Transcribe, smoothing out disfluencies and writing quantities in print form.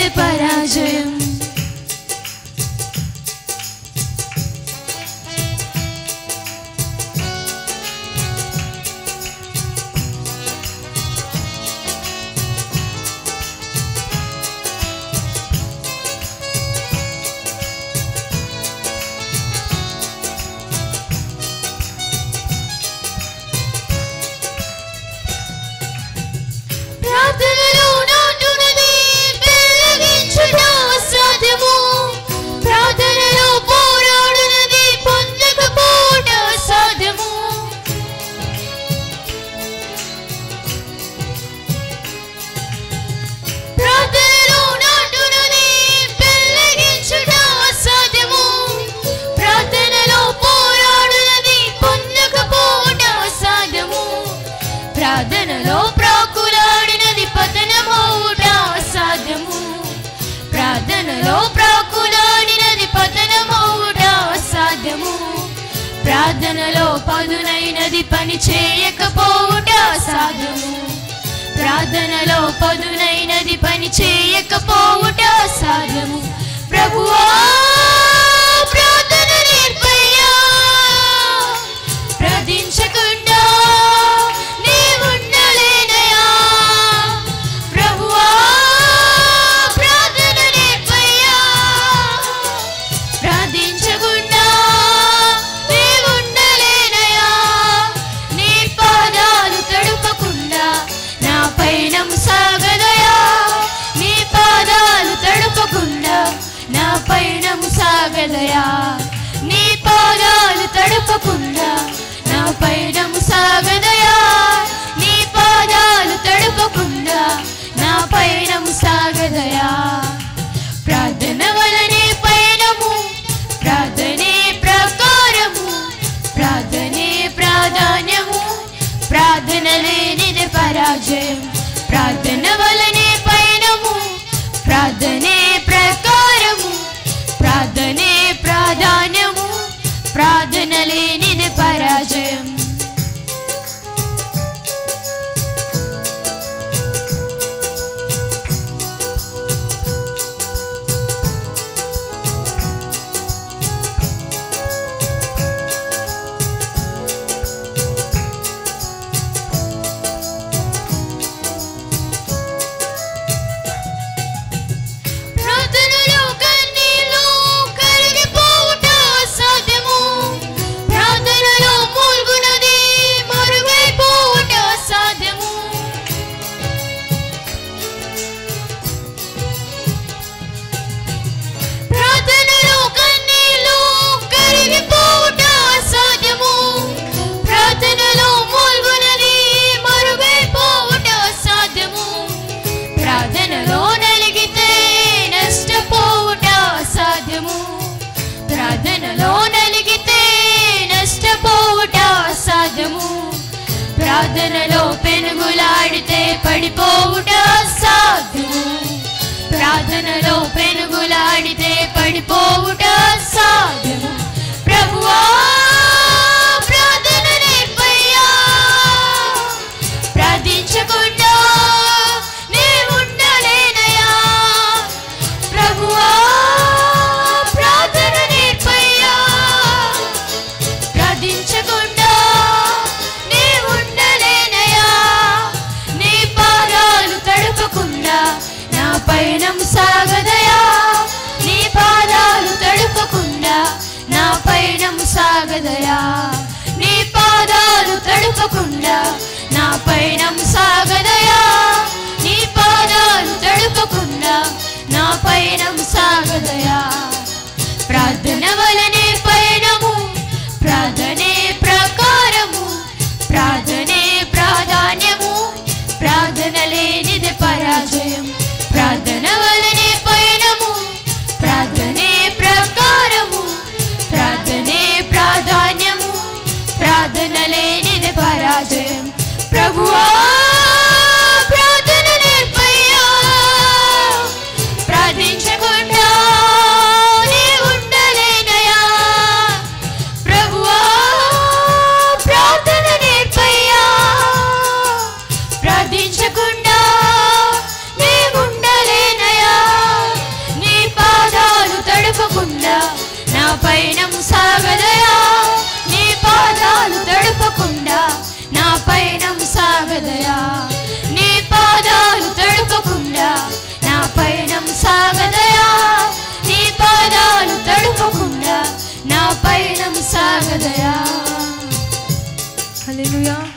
నీది పరాజయం. ప్రార్థనలో నాటునది వెలిగించుట అసాధ్యము. ప్రార్థనలో పోరాడునది పొందకపోవుట అసాధ్యము. ప్రార్థనలో నాటునది వెలిగించుట అసాధ్యము. ప్రార్థనలో పోరాడునది పొందకపోవుట అసాధ్యము. ప్రార్థనలో ప్రాకులాడినది పతనమవుట అసాధ్యము. ప్రార్థనలో ప్రాకులాడినది పతనమవుట అసాధ్యము. ప్రార్థనలో పదునైనది పని చేయకపోవుట అసాధ్యము. ప్రార్థనలో పదునైనది పని చేయకపోవుట అసాధ్యము. ప్రభువా ప్రార్థన నేర్పయ్యా, ప్రార్థించకుండా నీవుండలేనయా. ప్రభువా ప్రార్థన నేర్పయ్యా, ప్రార్థించకుండా నీవుండలేనయా. నీ పాదాలు తడుపకుండా నా పయనం సాగదయా. నీ పాదాలు తడుపకుండా నా పయనం సాగదయా. నీ పాదాలు తడుపకుండా నా పయనం సాగదయా. నీ పాదాలు తడుపకుండా నా పయనం సాగదయా. ప్రార్థన వలనే పయనము, ప్రార్థనే ప్రకారము, ప్రార్థనే ప్రాధాన్యము, ప్రార్థన లేనిది పరాజయం. ప్రార్థన వలనే పయనము, ప్రార్థనే ప్రకారము, ప్రార్థనే ప్రాధాన్యము, ప్రార్థన లేనిది పరాజయం. ప్రార్థనలో కన్నీళ్లు కరిగిపోవుట అసాధ్యము. ప్రార్థనలో మూల్గునది మరుగైపోవుట అసాధ్యము. ప్రార్థనలో కన్నీళ్లు కరిగిపోవుట అసాధ్యము. ప్రార్థనలో మూల్గునది మరుగైపోవుట అసాధ్యము. ప్రార్థనలో నలిగితే నష్టపోవుట అసాధ్యము. ప్రార్థనలో నలిగితే నష్టపోవుట అసాధ్యము. ప్రార్థనలో పెనుగులాడితే పడిపోవుట అసాధ్యము. ప్రార్థనలో పెనుగులాడితే పడిపోవుట అసాధ్యము. ప్రభువా ప్రార్థన నేర్పయ్యా, ప్రార్థించకుండా నీవుండలేనయా. ప్రభువా ప్రార్థన నేర్పయ్యా, ప్రార్థించకుండా నీవుండలేనయా. నీ పాదాలు తడుపకుండా నా పయనం సాగదయా. నీ పాదాలు తడుపకుండా నా పయనం సాగదయా. దయా. హల్లెలూయా.